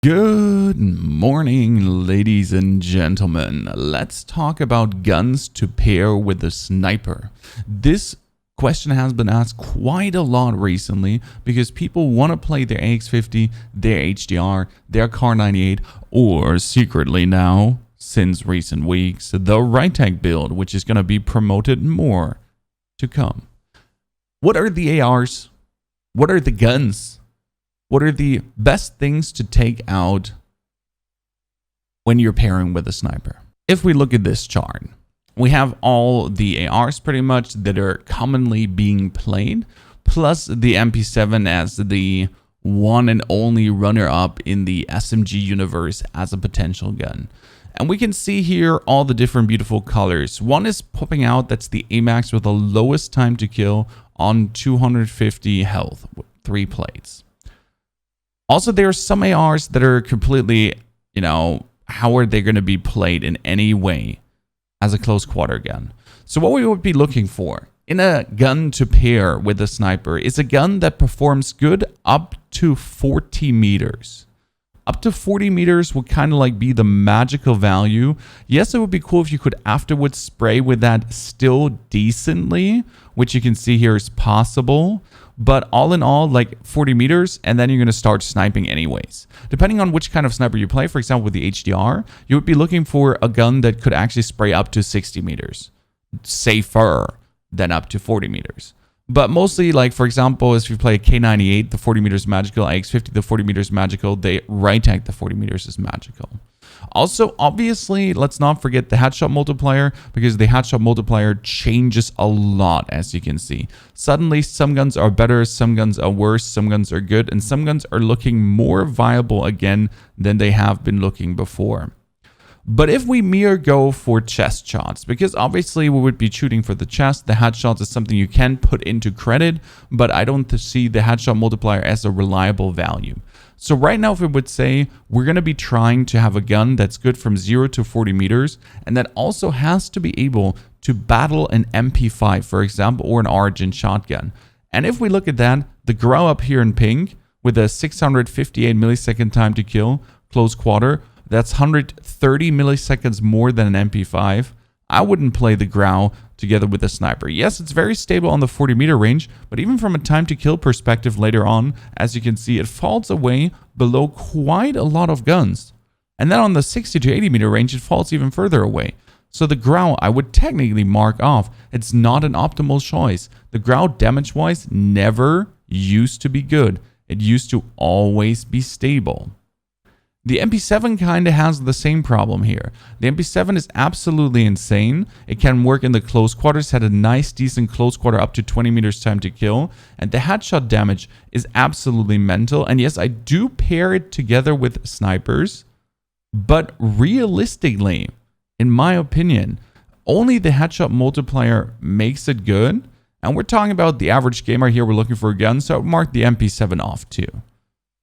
Good morning, ladies and gentlemen. Let's talk about guns to pair with a sniper. This question has been asked quite a lot recently because people want to play their AX50, their HDR, their kar98, or secretly now, since recent weeks, the AMAX Build, which is going to be promoted more to come. What are the ARs? What are the guns? What are the best things to take out when you're pairing with a sniper? If we look at this chart, we have all the ARs pretty much that are commonly being played, plus the MP7 as the one and only runner-up in the SMG universe as a potential gun. And we can see here all the different beautiful colors. One is popping out, that's the AMAX with the lowest time to kill on 250 health, with 3 plates. Also, there are some ARs that are completely, how are they going to be played in any way as a close quarter gun? So what we would be looking for in a gun to pair with a sniper is a gun that performs good up to 40 meters. Up to 40 meters would kind of like be the magical value. Yes, it would be cool if you could afterwards spray with that still decently, which you can see here is possible. But all in all, like 40 meters, and then you're going to start sniping anyways. Depending on which kind of sniper you play, for example, with the HDR, you would be looking for a gun that could actually spray up to 60 meters. Safer than up to 40 meters. But mostly, like, for example, if you play a kar98, the 40 meters magical, ax50, the 40 meters magical, the right tag, the 40 meters is magical. Also, obviously, let's not forget the headshot multiplier, because the headshot multiplier changes a lot, as you can see. Suddenly, some guns are better, some guns are worse, some guns are good, and some guns are looking more viable again than they have been looking before. But if we mere go for chest shots, because obviously we would be shooting for the chest, the headshots is something you can put into credit, but I don't see the headshot multiplier as a reliable value. So right now, if we would say we're going to be trying to have a gun that's good from 0 to 40 meters, and that also has to be able to battle an MP5, for example, or an Origin shotgun. And if we look at that, the grow up here in pink with a 658 millisecond time to kill, close quarter, that's 130 milliseconds more than an MP5. I wouldn't play the Grau together with a sniper. Yes, it's very stable on the 40 meter range, but even from a time to kill perspective later on, as you can see, it falls away below quite a lot of guns. And then on the 60 to 80 meter range, it falls even further away. So the Grau, I would technically mark off. It's not an optimal choice. The Grau damage-wise never used to be good. It used to always be stable. The MP7 kind of has the same problem here. The MP7 is absolutely insane. It can work in the close quarters, had a nice decent close quarter up to 20 meters time to kill, and the headshot damage is absolutely mental. And yes, I do pair it together with snipers, but realistically, in my opinion, only the headshot multiplier makes it good. And we're talking about the average gamer here. We're looking for a gun, so I would mark the MP7 off too.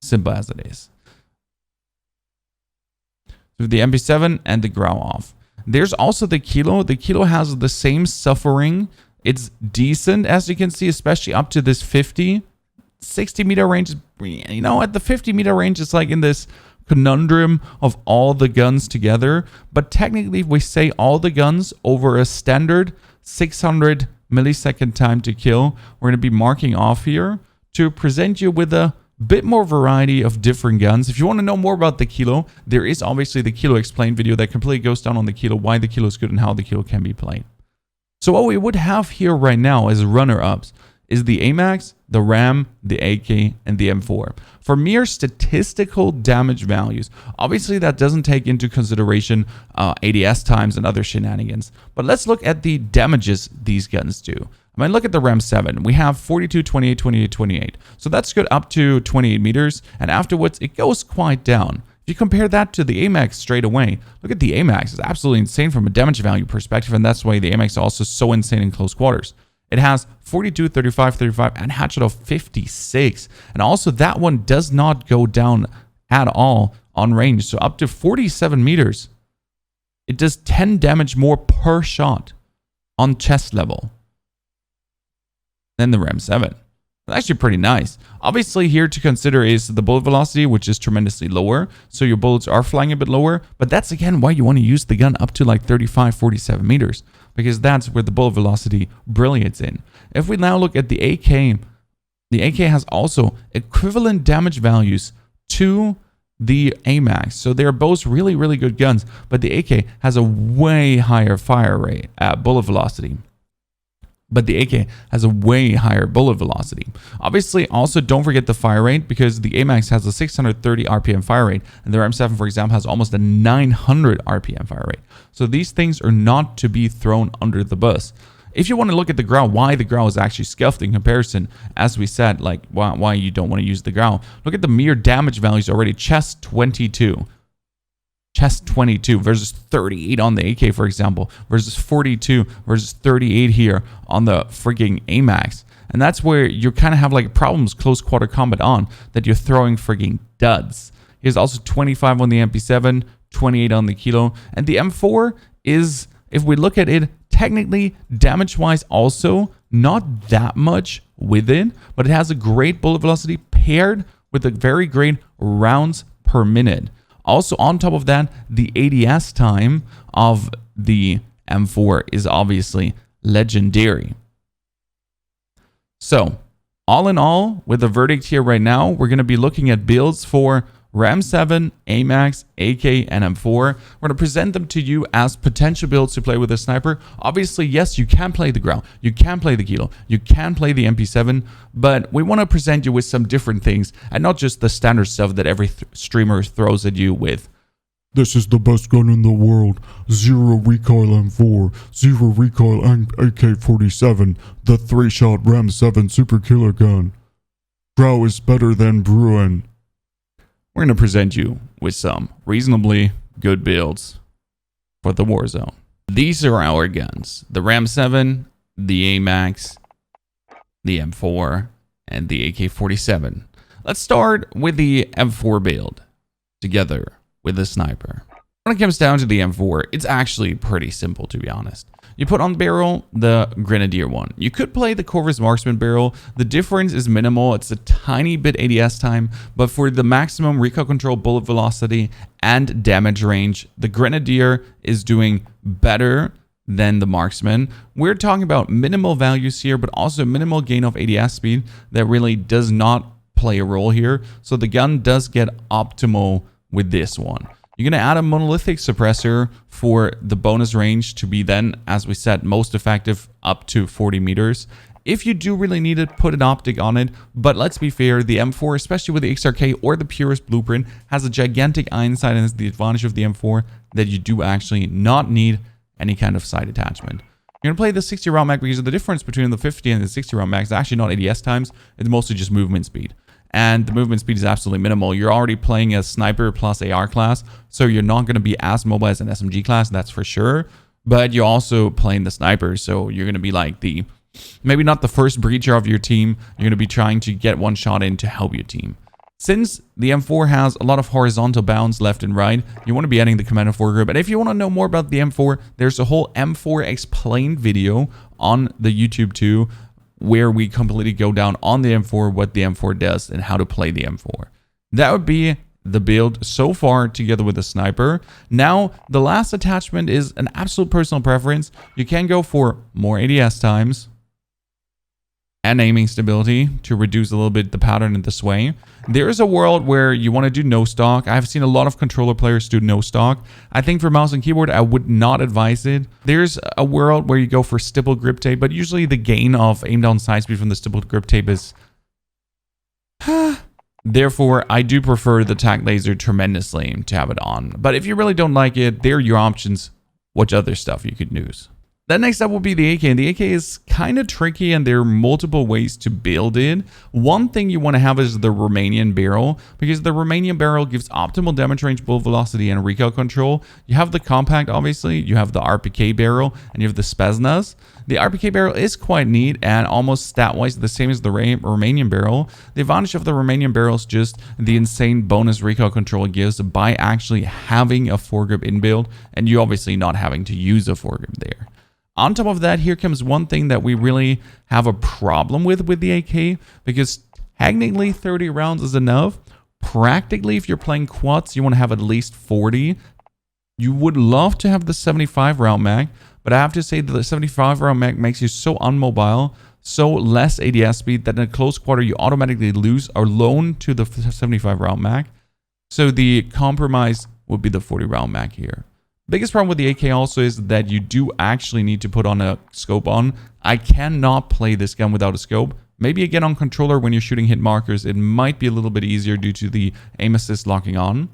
Simple as it is. The MP7 and the Grau off. There's also the Kilo. The Kilo has the same suffering. It's decent, as you can see, especially up to this 50, 60 meter range. At the 50 meter range, it's like in this conundrum of all the guns together. But technically, if we say all the guns over a standard 600 millisecond time to kill, we're going to be marking off here to present you with a bit more variety of different guns. If you want to know more about the Kilo, there is obviously the Kilo explained video that completely goes down on the Kilo, why the Kilo is good and how the Kilo can be played. So what we would have here right now as runner-ups is the AMAX, the RAM, the AK, and the M4. For mere statistical damage values, obviously that doesn't take into consideration ADS times and other shenanigans. But let's look at the damages these guns do. I mean, look at the RAM 7. We have 42, 28, 28, 28. So that's good up to 28 meters. And afterwards, it goes quite down. If you compare that to the AMAX straight away, look at the AMAX. It's absolutely insane from a damage value perspective. And that's why the AMAX is also so insane in close quarters. It has 42, 35, 35, and headshot of 56. And also that one does not go down at all on range. So up to 47 meters, it does 10 damage more per shot on chest level than the RAM 7. Actually pretty nice. Obviously here to consider is the bullet velocity, which is tremendously lower. So your bullets are flying a bit lower, but that's again why you want to use the gun up to like 35, 47 meters, because that's where the bullet velocity brilliates in. If we now look at the AK has also equivalent damage values to the AMAX. So they're both really, really good guns, but the AK has a way higher fire rate at bullet velocity. But the AK has a way higher bullet velocity. Obviously, also don't forget the fire rate, because the AMAX has a 630 RPM fire rate, and the RAM7, for example, has almost a 900 RPM fire rate. So these things are not to be thrown under the bus. If you want to look at the growl, why the growl is actually scuffed in comparison, as we said, like why you don't want to use the growl, look at the mere damage values already. Chest 22 versus 38 on the AK, for example, versus 42 versus 38 here on the freaking AMAX. And that's where you kind of have like problems close quarter combat on, that you're throwing freaking duds. Here's also 25 on the MP7, 28 on the Kilo, and the M4 is, if we look at it, technically damage-wise also not that much with it, but it has a great bullet velocity paired with a very great rounds per minute. Also, on top of that, the ADS time of the M4 is obviously legendary. So, all in all, with the verdict here right now, we're going to be looking at builds for RAM7, AMAX, AK, and M4. We're going to present them to you as potential builds to play with a sniper. Obviously, yes, you can play the ground, you can play the Kilo, you can play the MP7, but we want to present you with some different things and not just the standard stuff that every streamer throws at you with. This is the best gun in the world. 0 recoil M4, 0 recoil AK-47, the 3-shot RAM7 super killer gun. Drow is better than Bruin. We're going to present you with some reasonably good builds for the Warzone. These are our guns: the RAM7, the AMAX, the M4, and the AK-47. Let's start with the M4 build together with the sniper. When it comes down to the M4, it's actually pretty simple, to be honest. You put on the barrel the Grenadier one. You could play the Corvus Marksman barrel. The difference is minimal. It's a tiny bit ADS time, but for the maximum recoil control, bullet velocity, and damage range, the Grenadier is doing better than the Marksman. We're talking about minimal values here, but also minimal gain of ADS speed that really does not play a role here. So the gun does get optimal with this one. You're going to add a monolithic suppressor for the bonus range to be then, as we said, most effective up to 40 meters. If you do really need it, put an optic on it. But let's be fair, the M4, especially with the XRK or the Purist Blueprint, has a gigantic iron sight, and it's the advantage of the M4 that you do actually not need any kind of sight attachment. You're going to play the 60 round mag because the difference between the 50 and the 60 round mag is actually not ADS times, it's mostly just movement speed. And the movement speed is absolutely minimal. You're already playing a sniper plus AR class, so you're not going to be as mobile as an SMG class, that's for sure. But you're also playing the sniper, so you're going to be like the, maybe not the first breacher of your team. You're going to be trying to get one shot in to help your team. Since the M4 has a lot of horizontal bounds left and right, you want to be adding the Commando foregrip. And if you want to know more about the M4, there's a whole M4 explained video on the YouTube too, where we completely go down on the M4, what the M4 does, and how to play the M4. That would be the build so far together with the sniper. Now, the last attachment is an absolute personal preference. You can go for more ADS times and aiming stability to reduce a little bit the pattern and the sway. There is a world where you want to do no stock. I've seen a lot of controller players do no stock. I think for mouse and keyboard, I would not advise it. There's a world where you go for stipple grip tape, but usually the gain of aim down side speed from the stipple grip tape is... Therefore, I do prefer the tac laser tremendously to have it on. But if you really don't like it, there are your options. What other stuff you could use. Then next up will be the AK, and the AK is kind of tricky, and there are multiple ways to build it. One thing you want to have is the Romanian barrel, because the Romanian barrel gives optimal damage range, bullet velocity, and recoil control. You have the compact, obviously, you have the RPK barrel, and you have the Spetsnaz. The RPK barrel is quite neat and almost stat-wise the same as the Romanian barrel. The advantage of the Romanian barrel is just the insane bonus recoil control it gives by actually having a foregrip inbuilt, and you obviously not having to use a foregrip there. On top of that, here comes one thing that we really have a problem with the AK, because technically 30 rounds is enough. Practically, if you're playing quads, you want to have at least 40. You would love to have the 75 round mag, but I have to say that the 75 round mag makes you so unmobile, so less ADS speed, that in a close quarter you automatically lose or loan to the 75 round mag. So the compromise would be the 40 round mag here. Biggest problem with the AK also is that you do actually need to put on a scope on. I cannot play this gun without a scope. Maybe again on controller when you're shooting hit markers, it might be a little bit easier due to the aim assist locking on.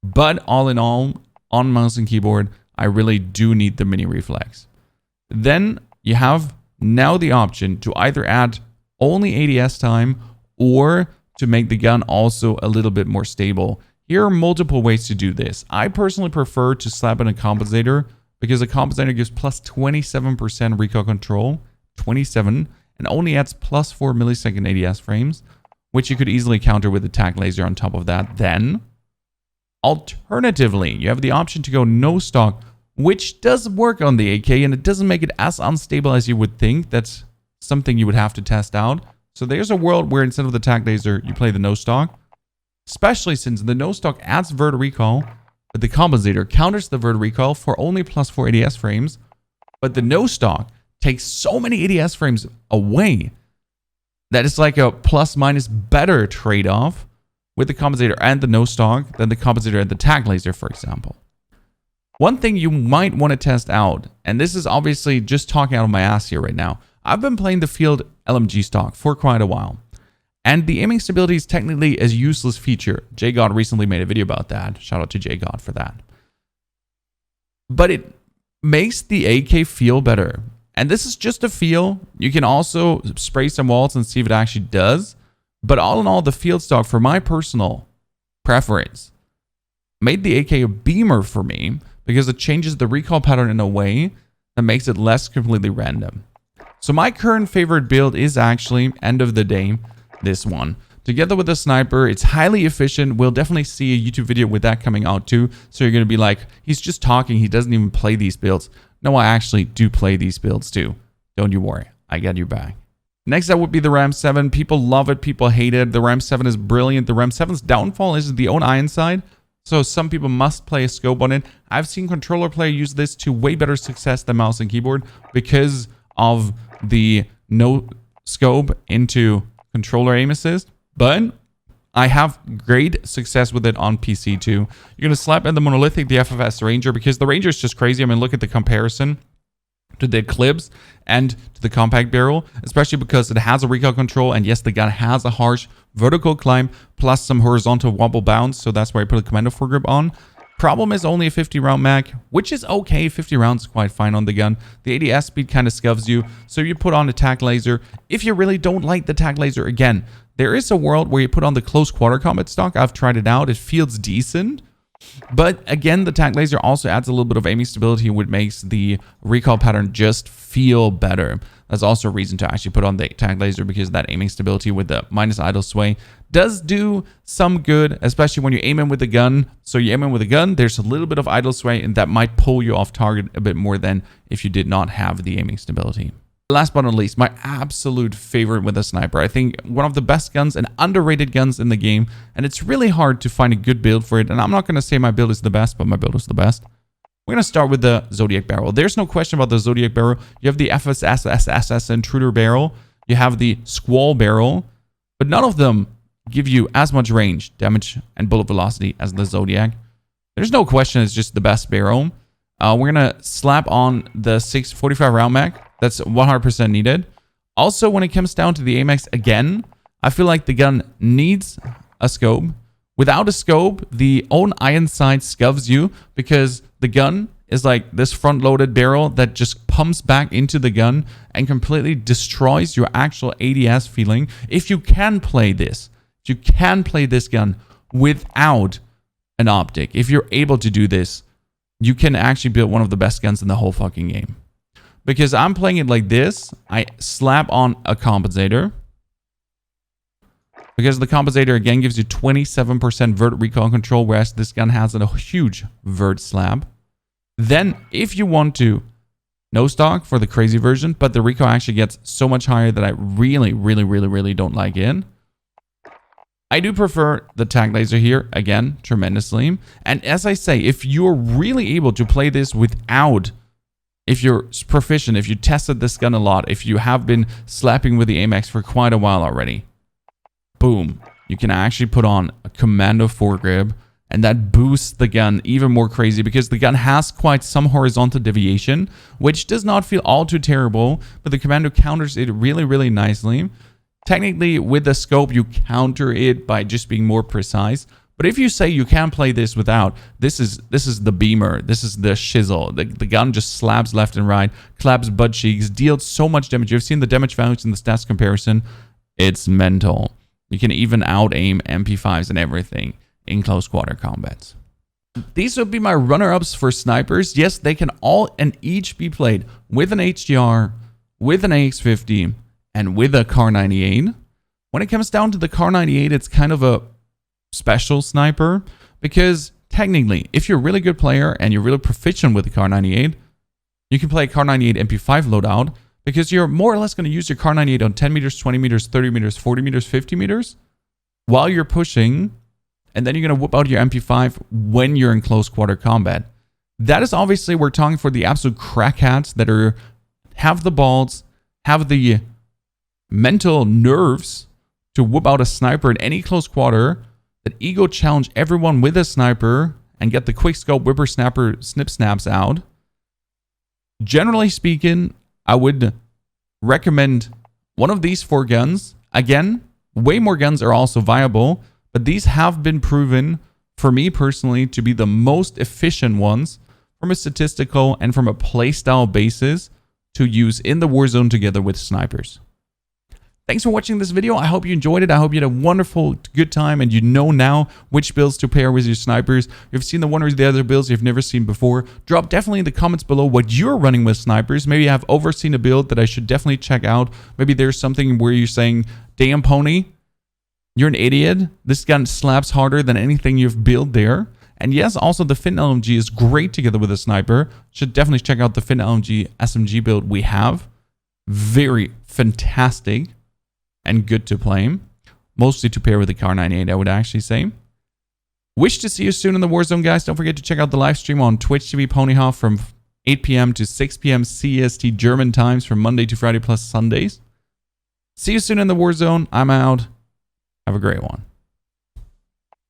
But all in all, on mouse and keyboard, I really do need the mini reflex. Then you have now the option to either add only ADS time or to make the gun also a little bit more stable. Here are multiple ways to do this. I personally prefer to slap in a compensator because a compensator gives plus 27% recoil control, 27, and only adds plus 4 millisecond ADS frames, which you could easily counter with the tac laser on top of that. Then, alternatively, you have the option to go no stock, which does work on the AK, and it doesn't make it as unstable as you would think. That's something you would have to test out. So there's a world where instead of the tac laser, you play the no stock, especially since the no stock adds vert recoil, but the compensator counters the vert recoil for only plus 4 ADS frames, but the no stock takes so many ADS frames away that it's like a plus minus better trade-off with the compensator and the no stock than the compensator and the tac laser, for example. One thing you might want to test out, and this is obviously just talking out of my ass here right now, I've been playing the field LMG stock for quite a while, and the aiming stability is technically a useless feature. JGod recently made a video about that. Shout out to JGod for that. But it makes the AK feel better. And this is just a feel. You can also spray some walls and see if it actually does. But all in all, the field stock, for my personal preference, made the AK a beamer for me because it changes the recoil pattern in a way that makes it less completely random. So my current favorite build is actually, end of the day, this one. Together with the sniper, it's highly efficient. We'll definitely see a YouTube video with that coming out too. So you're going to be like, he's just talking. He doesn't even play these builds. No, I actually do play these builds too. Don't you worry. I got your back. Next up would be the Ram 7. People love it. People hate it. The Ram 7 is brilliant. The Ram 7's downfall is the own iron side. So some people must play a scope on it. I've seen controller player use this to way better success than mouse and keyboard because of the no scope into controller aim assist. But I have great success with it on PC too. You're going to slap in the monolithic, the FFS Ranger, because the Ranger is just crazy. I mean, look at the comparison to the Eclipse and to the compact barrel, especially because it has a recoil control. And yes, the gun has a harsh vertical climb plus some horizontal wobble bounce. So that's why I put a commando foregrip on. Problem is only a 50 round mag, which is okay. 50 rounds is quite fine on the gun. The ADS speed kind of scuffs you. So you put on a tac laser. If you really don't like the tac laser, again, there is a world where you put on the close quarter combat stock. I've tried it out. It feels decent. But again, the tac laser also adds a little bit of aiming stability, which makes the recoil pattern just feel better. That's also a reason to actually put on the tac laser, because that aiming stability with the minus idle sway does do some good, especially when you aim in with the gun. So you aim in with a gun, there's a little bit of idle sway, and that might pull you off target a bit more than if you did not have the aiming stability. Last but not least, my absolute favorite with a sniper. I think one of the best guns and underrated guns in the game, and it's really hard to find a good build for it. And I'm not going to say my build is the best, but my build is the best. We're going to start with the Zodiac barrel. There's no question about the Zodiac barrel. You have the FSSSS Intruder barrel. You have the Squall barrel, but none of them give you as much range, damage, and bullet velocity as the Zodiac. There's no question it's just the best barrel. We're going to slap on the 645 round mag. That's 100% needed. Also, when it comes down to the AMAX, again, I feel like the gun needs a scope. Without a scope, the own iron sight scuffs you because the gun is like this front-loaded barrel that just pumps back into the gun and completely destroys your actual ADS feeling. If you can play this, gun without an optic, if you're able to do this, you can actually build one of the best guns in the whole fucking game. Because I'm playing it like this, I slap on a compensator. Because the compensator, again, gives you 27% vert recoil control, whereas this gun has a huge vert slab. Then, if you want to no stock for the crazy version, but the recoil actually gets so much higher that I really don't like it. I do prefer the tag laser here, again, tremendously. And as I say, if you're really able to play this without, if you're proficient, if you tested this gun a lot, if you have been slapping with the AMAX for quite a while already, boom, you can actually put on a commando foregrip, and that boosts the gun even more crazy because the gun has quite some horizontal deviation, which does not feel all too terrible, but the commando counters it really nicely. Technically, with the scope, you counter it by just being more precise. But if you say you can't play this without, this is the beamer, this is the shizzle. The gun just slabs left and right, claps butt cheeks, deals so much damage. You've seen the damage values in the stats comparison. It's mental. You can even out-aim MP5s and everything in close quarter combats. These would be my runner-ups for snipers. Yes, they can all and each be played with an HDR, with an AX50, and with a kar98. When it comes down to the kar98, it's kind of a special sniper because technically, if you're a really good player and you're really proficient with the kar98, you can play a kar98 MP5 loadout because you're more or less going to use your kar98 on 10 meters, 20 meters, 30 meters, 40 meters, 50 meters while you're pushing, and then you're going to whip out your MP5 when you're in close quarter combat. That is obviously, we're talking for the absolute crackheads that have the balls, have the mental nerves to whip out a sniper in any close quarter, that ego challenge everyone with a sniper and get the quick scope whippersnapper snip snaps out. Generally speaking, I would recommend one of these 4 guns. Again, way more guns are also viable, but these have been proven for me personally to be the most efficient ones from a statistical and from a playstyle basis to use in the Warzone together with snipers. Thanks for watching this video. I hope you enjoyed it. I hope you had a wonderful, good time, and you know now which builds to pair with your snipers. If you've seen the one or the other builds you've never seen before, drop definitely in the comments below what you're running with snipers. Maybe you have overseen a build that I should definitely check out. Maybe there's something where you're saying, damn pony, you're an idiot. This gun slaps harder than anything you've built there. And yes, also the Fin LMG is great together with a sniper. Should definitely check out the Fin LMG SMG build we have. Very fantastic and good to play. Mostly to pair with the kar98, I would actually say. Wish to see you soon in the Warzone, guys. Don't forget to check out the live stream on Twitch TV Ponyhoff from 8 p.m. to 6 p.m. CEST German times from Monday to Friday plus Sundays. See you soon in the Warzone. I'm out. Have a great one.